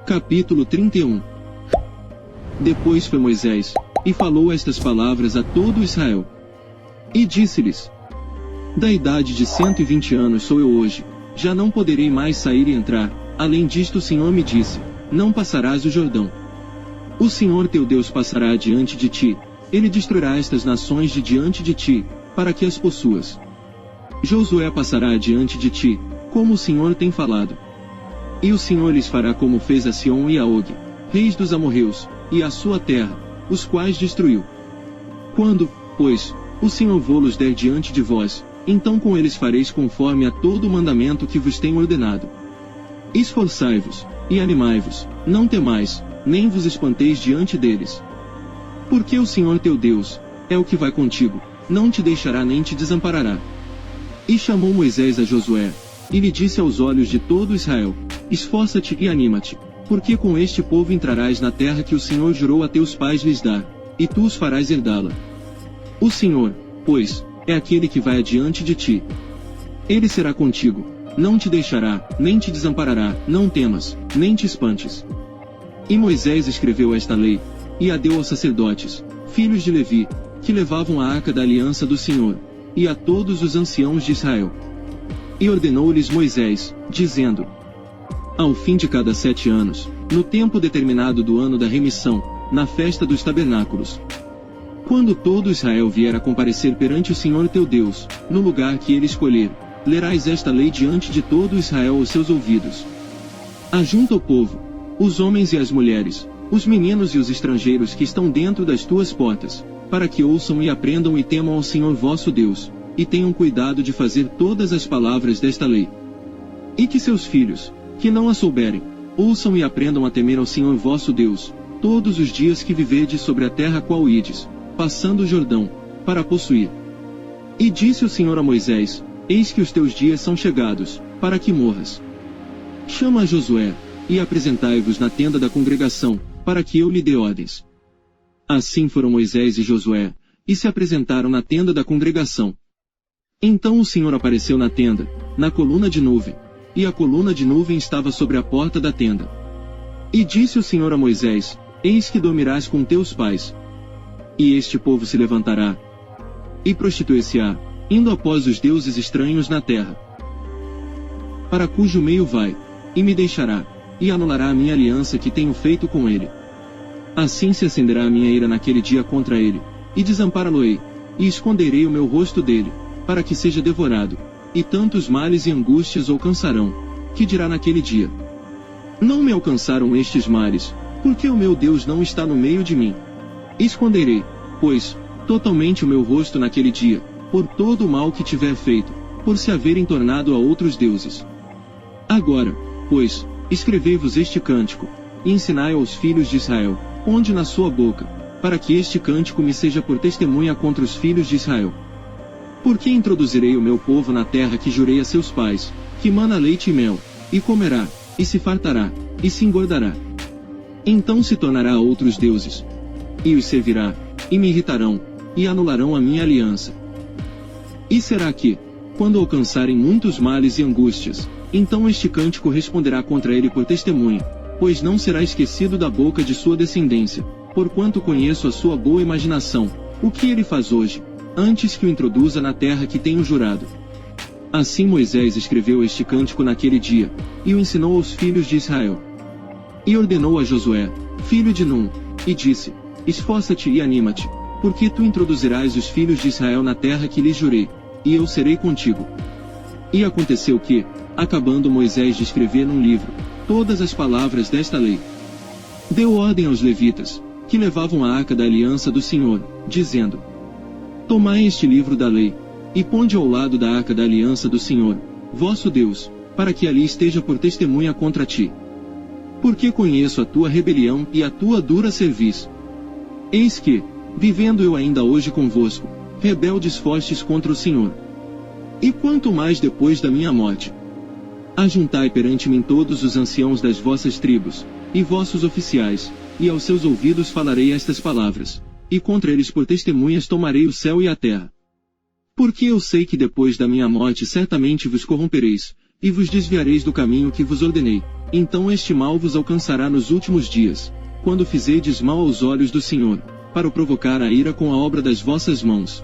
Capítulo 31. Depois foi Moisés, e falou estas palavras a todo Israel. E disse-lhes: Da idade de 120 anos sou eu hoje, já não poderei mais sair e entrar. Além disto o Senhor me disse: Não passarás o Jordão. O Senhor teu Deus passará adiante de ti, ele destruirá estas nações de diante de ti, para que as possuas. Josué passará adiante de ti, como o Senhor tem falado. E o Senhor lhes fará como fez a Sião e a Og, reis dos amorreus, e a sua terra, os quais destruiu. Quando, pois, o Senhor vô-los der diante de vós, então com eles fareis conforme a todo o mandamento que vos tenho ordenado. Esforçai-vos, e animai-vos, não temais, nem vos espanteis diante deles. Porque o Senhor teu Deus é o que vai contigo, não te deixará nem te desamparará. E chamou Moisés a Josué, e lhe disse aos olhos de todo Israel: Esforça-te e anima-te, porque com este povo entrarás na terra que o Senhor jurou a teus pais lhes dar, e tu os farás herdá-la. O Senhor, pois, é aquele que vai adiante de ti. Ele será contigo, não te deixará, nem te desamparará, não temas, nem te espantes. E Moisés escreveu esta lei, e a deu aos sacerdotes, filhos de Levi, que levavam a arca da aliança do Senhor, e a todos os anciãos de Israel. E ordenou-lhes Moisés, dizendo: Ao fim de cada 7 anos, no tempo determinado do ano da remissão, na festa dos tabernáculos, quando todo Israel vier a comparecer perante o Senhor teu Deus, no lugar que ele escolher, lerás esta lei diante de todo Israel aos seus ouvidos. Ajunta o povo, os homens e as mulheres, os meninos e os estrangeiros que estão dentro das tuas portas, para que ouçam e aprendam e temam ao Senhor vosso Deus, e tenham cuidado de fazer todas as palavras desta lei. E que seus filhos, que não a souberem, ouçam e aprendam a temer ao Senhor vosso Deus, todos os dias que viverdes sobre a terra a qual ides, passando o Jordão, para possuir. E disse o Senhor a Moisés: Eis que os teus dias são chegados, para que morras. Chama a Josué, e apresentai-vos na tenda da congregação, para que eu lhe dê ordens. Assim foram Moisés e Josué, e se apresentaram na tenda da congregação. Então o Senhor apareceu na tenda, na coluna de nuvem, e a coluna de nuvem estava sobre a porta da tenda. E disse o Senhor a Moisés: Eis que dormirás com teus pais. E este povo se levantará e prostituir-se-á, indo após os deuses estranhos na terra, para cujo meio vai, e me deixará, e anulará a minha aliança que tenho feito com ele. Assim se acenderá a minha ira naquele dia contra ele, e desampará-lo-ei, e esconderei o meu rosto dele, para que seja devorado, e tantos males e angústias o alcançarão, que dirá naquele dia: Não me alcançaram estes males, porque o meu Deus não está no meio de mim. Esconderei, pois, totalmente o meu rosto naquele dia, por todo o mal que tiver feito, por se haverem tornado a outros deuses. Agora, pois, escrevei-vos este cântico, e ensinai aos filhos de Israel, onde na sua boca, para que este cântico me seja por testemunha contra os filhos de Israel. Porque introduzirei o meu povo na terra que jurei a seus pais, que mana leite e mel, e comerá, e se fartará, e se engordará. Então se tornará a outros deuses, e os servirá, e me irritarão, e anularão a minha aliança. E será que, quando alcançarem muitos males e angústias, então este cântico responderá contra ele por testemunha, pois não será esquecido da boca de sua descendência, porquanto conheço a sua boa imaginação, o que ele faz hoje, antes que o introduza na terra que tenho jurado. Assim Moisés escreveu este cântico naquele dia, e o ensinou aos filhos de Israel. E ordenou a Josué, filho de Num, e disse: Esforça-te e anima-te, porque tu introduzirás os filhos de Israel na terra que lhes jurei, e eu serei contigo. E aconteceu que, acabando Moisés de escrever num livro todas as palavras desta lei, deu ordem aos levitas, que levavam a arca da aliança do Senhor, dizendo: Tomai este livro da lei, e ponde ao lado da arca da aliança do Senhor, vosso Deus, para que ali esteja por testemunha contra ti. Porque conheço a tua rebelião e a tua dura cerviz. Eis que, vivendo eu ainda hoje convosco, rebeldes fostes contra o Senhor. E quanto mais depois da minha morte. Ajuntai perante mim todos os anciãos das vossas tribos, e vossos oficiais, e aos seus ouvidos falarei estas palavras, e contra eles por testemunhas tomarei o céu e a terra. Porque eu sei que depois da minha morte certamente vos corrompereis, e vos desviareis do caminho que vos ordenei. Então este mal vos alcançará nos últimos dias, quando fizerdes mal aos olhos do Senhor, para o provocar a ira com a obra das vossas mãos.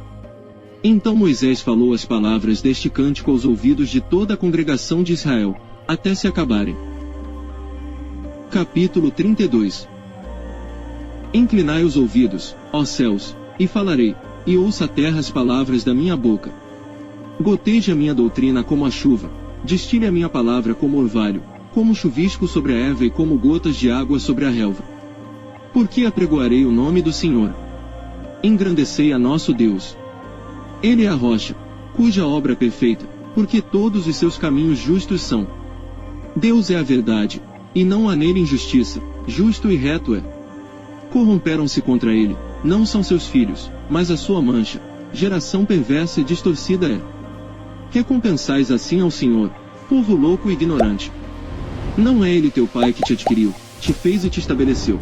Então Moisés falou as palavras deste cântico aos ouvidos de toda a congregação de Israel, até se acabarem. Capítulo 32. Inclinai os ouvidos, ó céus, e falarei, e ouça a terra as palavras da minha boca. Goteje a minha doutrina como a chuva, destile a minha palavra como orvalho, como chuvisco sobre a erva e como gotas de água sobre a relva. Porque apregoarei o nome do Senhor. Engrandecei a nosso Deus. Ele é a rocha, cuja obra é perfeita, porque todos os seus caminhos justos são. Deus é a verdade, e não há nele injustiça, justo e reto é. Corromperam-se contra ele, não são seus filhos, mas a sua mancha, geração perversa e distorcida é. Recompensais assim ao Senhor, povo louco e ignorante. Não é ele teu pai que te adquiriu, te fez e te estabeleceu.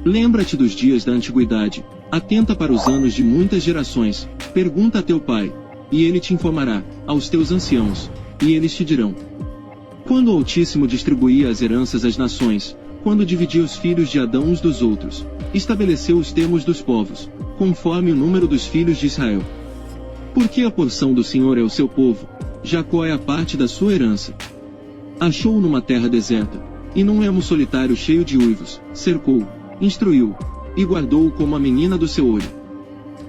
Lembra-te dos dias da antiguidade, atenta para os anos de muitas gerações, pergunta a teu pai, e ele te informará, aos teus anciãos, e eles te dirão. Quando o Altíssimo distribuía as heranças às nações, quando dividia os filhos de Adão uns dos outros, estabeleceu os termos dos povos, conforme o número dos filhos de Israel. Porque a porção do Senhor é o seu povo, Jacó é a parte da sua herança. Achou-o numa terra deserta, e num ramo solitário cheio de uivos, cercou, instruiu, e guardou-o como a menina do seu olho.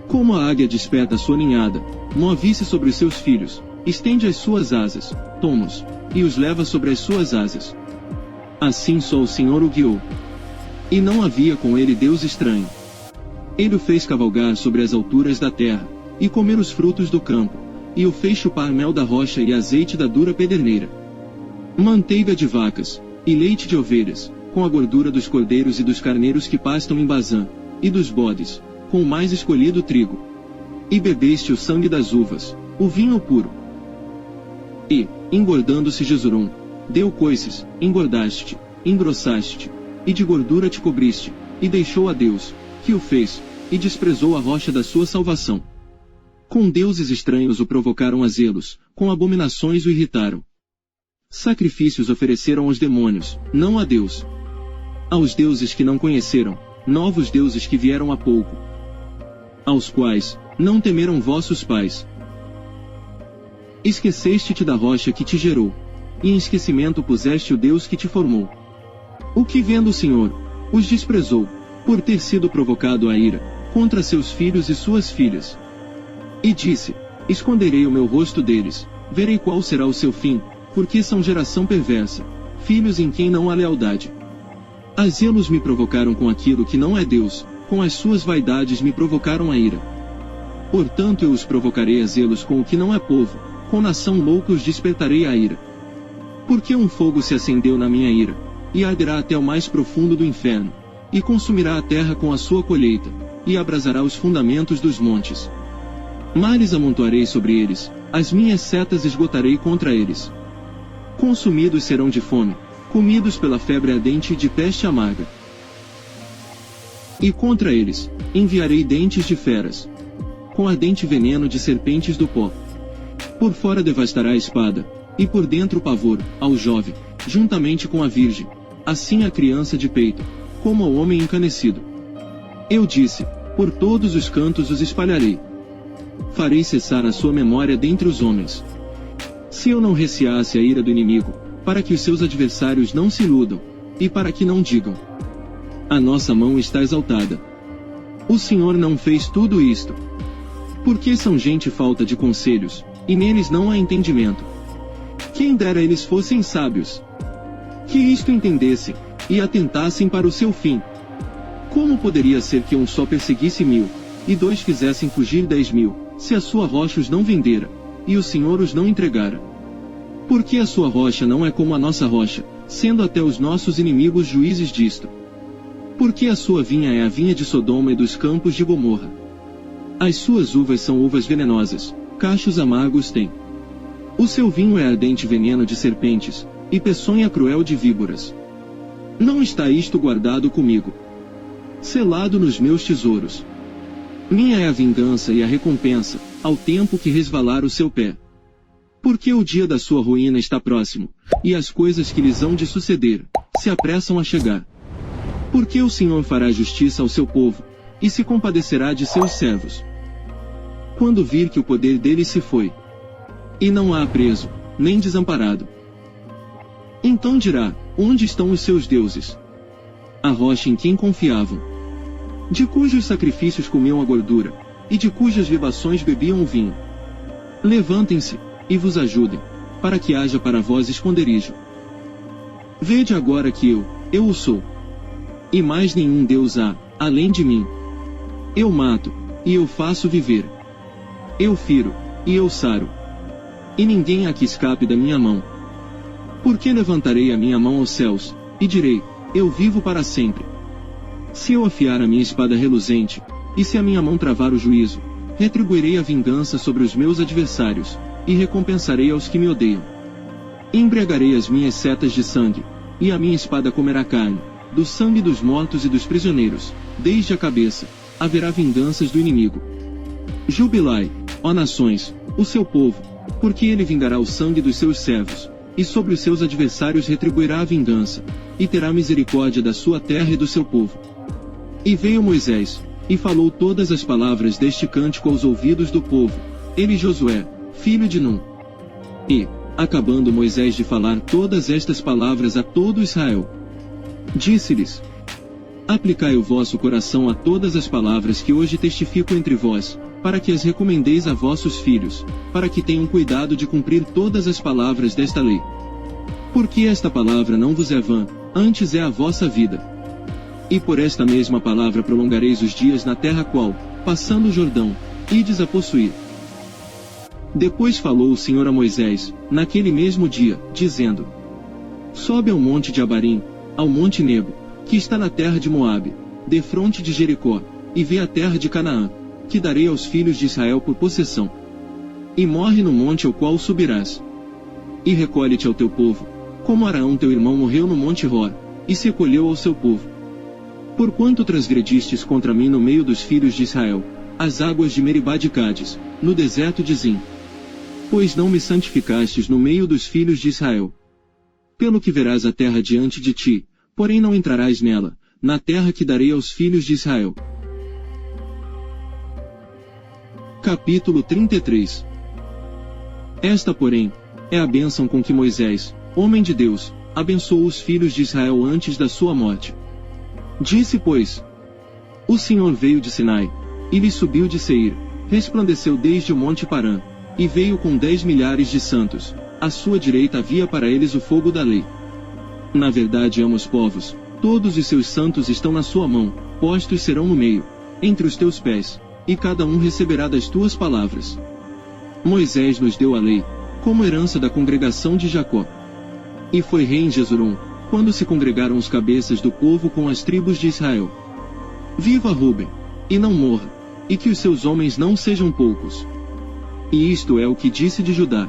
Como a águia desperta a sua ninhada, move-se sobre os seus filhos, estende as suas asas, toma-os, e os leva sobre as suas asas. Assim só o Senhor o guiou. E não havia com ele Deus estranho. Ele o fez cavalgar sobre as alturas da terra, e comer os frutos do campo, e o fez chupar mel da rocha e azeite da dura pederneira. Manteiga de vacas, e leite de ovelhas, com a gordura dos cordeiros e dos carneiros que pastam em Bazã, e dos bodes, com o mais escolhido trigo. E bebeste o sangue das uvas, o vinho puro. E, engordando-se Jesurum, deu coices, engordaste-te, engrossaste-te, e de gordura te cobriste, e deixou a Deus, que o fez, e desprezou a rocha da sua salvação. Com deuses estranhos o provocaram a zelos, com abominações o irritaram. Sacrifícios ofereceram aos demônios, não a Deus. Aos deuses que não conheceram, novos deuses que vieram há pouco. Aos quais, não temeram vossos pais. Esqueceste-te da rocha que te gerou, e em esquecimento puseste o Deus que te formou. O que vendo o Senhor, os desprezou, por ter sido provocado à ira, contra seus filhos e suas filhas. E disse, esconderei o meu rosto deles, verei qual será o seu fim, porque são geração perversa, filhos em quem não há lealdade. A zelos me provocaram com aquilo que não é Deus, com as suas vaidades me provocaram a ira. Portanto eu os provocarei a zelos com o que não é povo, com nação louca os despertarei a ira. Porque um fogo se acendeu na minha ira, e arderá até o mais profundo do inferno, e consumirá a terra com a sua colheita, e abrasará os fundamentos dos montes. Males amontoarei sobre eles, as minhas setas esgotarei contra eles. Consumidos serão de fome, comidos pela febre ardente e de peste amarga. E contra eles, enviarei dentes de feras, com ardente veneno de serpentes do pó. Por fora devastará a espada, e por dentro o pavor, ao jovem, juntamente com a virgem, assim a criança de peito, como ao homem encanecido. Eu disse, por todos os cantos os espalharei. Farei cessar a sua memória dentre os homens. Se eu não receasse a ira do inimigo, para que os seus adversários não se iludam, e para que não digam, a nossa mão está exaltada. O Senhor não fez tudo isto. Porque são gente falta de conselhos, e neles não há entendimento. Quem dera eles fossem sábios, que isto entendessem, e atentassem para o seu fim. Como poderia ser que um só perseguisse 1000, e 2 fizessem fugir 10.000, se a sua rocha os não vendera, e o Senhor os não entregara? Porque a sua rocha não é como a nossa rocha, sendo até os nossos inimigos juízes disto. Porque a sua vinha é a vinha de Sodoma e dos campos de Gomorra. As suas uvas são uvas venenosas, cachos amargos tem. O seu vinho é ardente veneno de serpentes, e peçonha cruel de víboras. Não está isto guardado comigo, selado nos meus tesouros? Minha é a vingança e a recompensa, ao tempo que resvalar o seu pé. Porque o dia da sua ruína está próximo, e as coisas que lhes hão de suceder se apressam a chegar. Porque o Senhor fará justiça ao seu povo, e se compadecerá de seus servos. Quando vir que o poder deles se foi, e não há preso, nem desamparado, então dirá: onde estão os seus deuses? A rocha em quem confiavam, de cujos sacrifícios comiam a gordura, e de cujas libações bebiam o vinho. Levantem-se, e vos ajudem, para que haja para vós esconderijo. Vede agora que eu o sou. E mais nenhum Deus há, além de mim. Eu mato, e eu faço viver. Eu firo, e eu saro. E ninguém há que escape da minha mão. Porque levantarei a minha mão aos céus, e direi: eu vivo para sempre. Se eu afiar a minha espada reluzente, e se a minha mão travar o juízo, retribuirei a vingança sobre os meus adversários, e recompensarei aos que me odeiam. Embriagarei as minhas setas de sangue, e a minha espada comerá carne, do sangue dos mortos e dos prisioneiros, desde a cabeça, haverá vinganças do inimigo. Jubilai, ó nações, o seu povo, porque ele vingará o sangue dos seus servos, e sobre os seus adversários retribuirá a vingança, e terá misericórdia da sua terra e do seu povo. E veio Moisés, e falou todas as palavras deste cântico aos ouvidos do povo, ele e Josué, filho de Num. E, acabando Moisés de falar todas estas palavras a todo Israel, disse-lhes: aplicai o vosso coração a todas as palavras que hoje testifico entre vós, para que as recomendeis a vossos filhos, para que tenham cuidado de cumprir todas as palavras desta lei. Porque esta palavra não vos é vã, antes é a vossa vida. E por esta mesma palavra prolongareis os dias na terra qual, passando o Jordão, ides a possuir. Depois falou o Senhor a Moisés, naquele mesmo dia, dizendo: sobe ao monte de Abarim, ao monte Nebo, que está na terra de Moabe, defronte de Jericó, e vê a terra de Canaã, que darei aos filhos de Israel por possessão. E morre no monte ao qual subirás. E recolhe-te ao teu povo, como Araão teu irmão morreu no monte Hor, e se recolheu ao seu povo. Porquanto transgredistes contra mim no meio dos filhos de Israel, as águas de Meribá de Cádiz, no deserto de Zim. Pois não me santificastes no meio dos filhos de Israel. Pelo que verás a terra diante de ti, porém não entrarás nela, na terra que darei aos filhos de Israel. Capítulo 33. Esta, porém, é a bênção com que Moisés, homem de Deus, abençoou os filhos de Israel antes da sua morte. Disse, pois: o Senhor veio de Sinai, e lhe subiu de Seir, resplandeceu desde o monte Parã, e veio com 10 milhares de santos, à sua direita havia para eles o fogo da lei. Na verdade amo os povos, todos os seus santos estão na sua mão, postos serão no meio, entre os teus pés, e cada um receberá das tuas palavras. Moisés nos deu a lei, como herança da congregação de Jacó. E foi rei em Jesurum, quando se congregaram os cabeças do povo com as tribos de Israel. Viva Ruben, e não morra, e que os seus homens não sejam poucos. E isto é o que disse de Judá: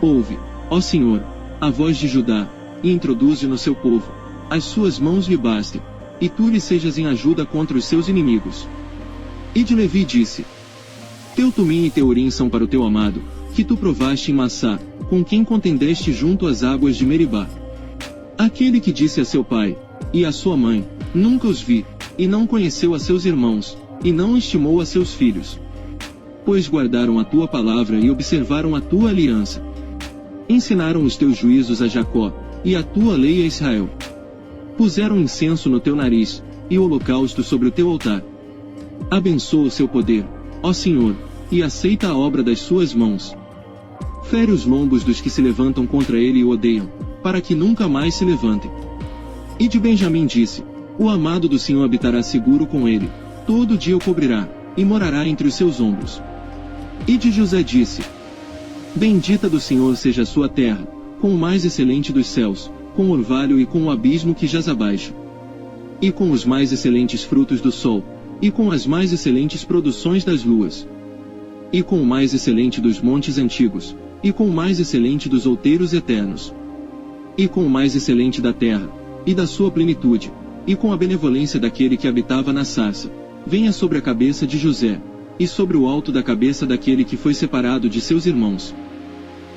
ouve, ó Senhor, a voz de Judá, e introduze no seu povo, as suas mãos lhe bastem, e tu lhe sejas em ajuda contra os seus inimigos. E de Levi disse: teu Tumim e teu Urim são para o teu amado, que tu provaste em Massá, com quem contendeste junto às águas de Meribá. Aquele que disse a seu pai, e a sua mãe, nunca os vi, e não conheceu a seus irmãos, e não estimou a seus filhos. Pois guardaram a tua palavra e observaram a tua aliança. Ensinaram os teus juízos a Jacó, e a tua lei a Israel. Puseram incenso no teu nariz, e holocausto sobre o teu altar. Abençoa o seu poder, ó Senhor, e aceita a obra das suas mãos. Fere os lombos dos que se levantam contra ele e o odeiam, para que nunca mais se levantem. E de Benjamim disse: o amado do Senhor habitará seguro com ele, todo dia o cobrirá, e morará entre os seus ombros. E de José disse: bendita do Senhor seja a sua terra, com o mais excelente dos céus, com o orvalho e com o abismo que jaz abaixo. E com os mais excelentes frutos do sol, e com as mais excelentes produções das luas. E com o mais excelente dos montes antigos, e com o mais excelente dos outeiros eternos. E com o mais excelente da terra, e da sua plenitude, e com a benevolência daquele que habitava na sarça, venha sobre a cabeça de José, e sobre o alto da cabeça daquele que foi separado de seus irmãos.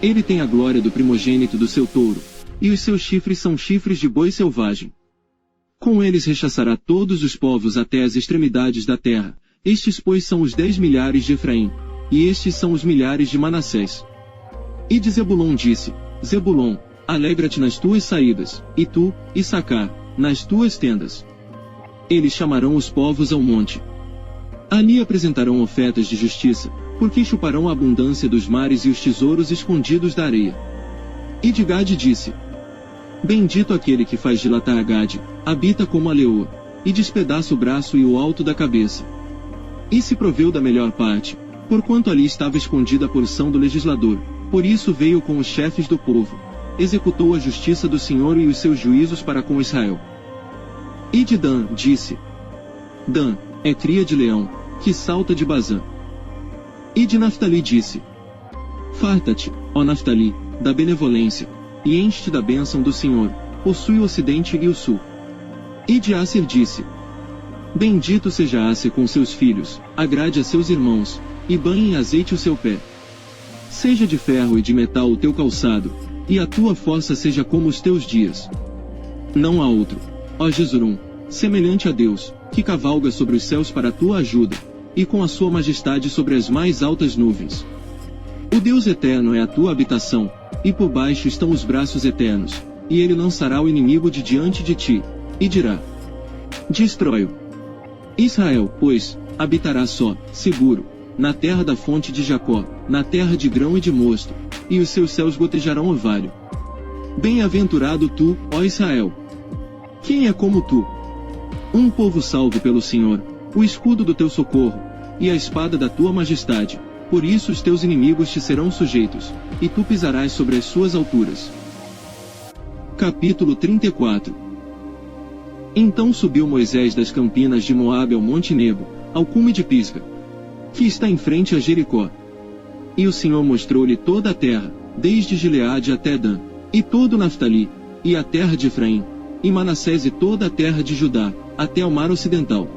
Ele tem a glória do primogênito do seu touro, e os seus chifres são chifres de boi selvagem. Com eles rechaçará todos os povos até as extremidades da terra. Estes, pois, são os 10 milhares de Efraim, e estes são os milhares de Manassés. E de Zebulon disse: Zebulon, alegra-te nas tuas saídas, e tu, Issacar, nas tuas tendas. Eles chamarão os povos ao monte. Ali apresentarão ofertas de justiça, porque chuparão a abundância dos mares e os tesouros escondidos da areia. E de Gade disse: Bendito aquele que faz dilatar a Gade, habita como a leoa, e despedaça o braço e o alto da cabeça. E se proveu da melhor parte, porquanto ali estava escondida a porção do legislador, por isso veio com os chefes do povo, executou a justiça do Senhor e os seus juízos para com Israel. E de Dan disse: Dan é cria de leão, que salta de Bazã. E de Naftali disse: Farta-te, ó Naftali, da benevolência, e enche-te da bênção do Senhor, possui o ocidente e o sul. E de Asser disse: Bendito seja Asser com seus filhos, agrade a seus irmãos, e banhe em azeite o seu pé. Seja de ferro e de metal o teu calçado, e a tua força seja como os teus dias. Não há outro, ó Jesurum, semelhante a Deus, que cavalga sobre os céus para a tua ajuda, e com a sua majestade sobre as mais altas nuvens. O Deus eterno é a tua habitação, e por baixo estão os braços eternos, e ele lançará o inimigo de diante de ti, e dirá: Destrói-o. Israel, pois, habitará só, seguro, na terra da fonte de Jacó, na terra de grão e de mosto, e os seus céus gotejarão orvalho. Bem-aventurado tu, ó Israel! Quem é como tu? Um povo salvo pelo Senhor, o escudo do teu socorro, e a espada da tua majestade. Por isso os teus inimigos te serão sujeitos, e tu pisarás sobre as suas alturas. Capítulo 34. Então subiu Moisés das campinas de Moabe ao Monte Nebo, ao cume de Pisga, que está em frente a Jericó. E o Senhor mostrou-lhe toda a terra, desde Gileade até Dan, e todo Naftali, e a terra de Efraim, e Manassés e toda a terra de Judá, até o mar ocidental.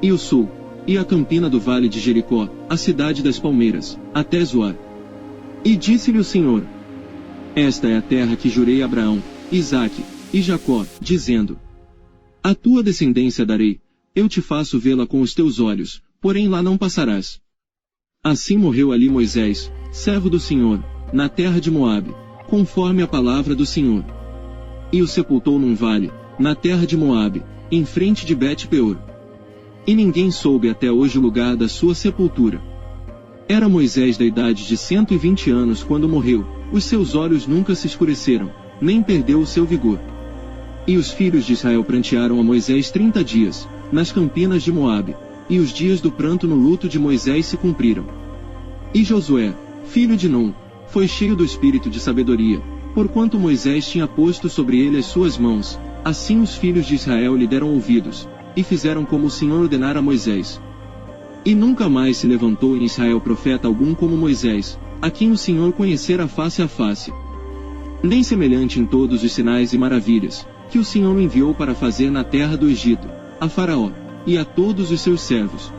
E o sul, e a campina do vale de Jericó, a cidade das palmeiras, até Zoar. E disse-lhe o Senhor: Esta é a terra que jurei a Abraão, Isaque e Jacó, dizendo: A tua descendência darei, eu te faço vê-la com os teus olhos, porém lá não passarás. Assim morreu ali Moisés, servo do Senhor, na terra de Moabe, conforme a palavra do Senhor. E o sepultou num vale, na terra de Moabe, em frente de Bet-peor. E ninguém soube até hoje o lugar da sua sepultura. Era Moisés da idade de 120 anos quando morreu, os seus olhos nunca se escureceram, nem perdeu o seu vigor. E os filhos de Israel prantearam a Moisés 30 dias, nas campinas de Moabe, e os dias do pranto no luto de Moisés se cumpriram. E Josué, filho de Nun, foi cheio do espírito de sabedoria, porquanto Moisés tinha posto sobre ele as suas mãos, assim os filhos de Israel lhe deram ouvidos, e fizeram como o Senhor ordenara a Moisés. E nunca mais se levantou em Israel profeta algum como Moisés, a quem o Senhor conhecera face a face. Nem semelhante em todos os sinais e maravilhas, que o Senhor o enviou para fazer na terra do Egito, a Faraó, e a todos os seus servos,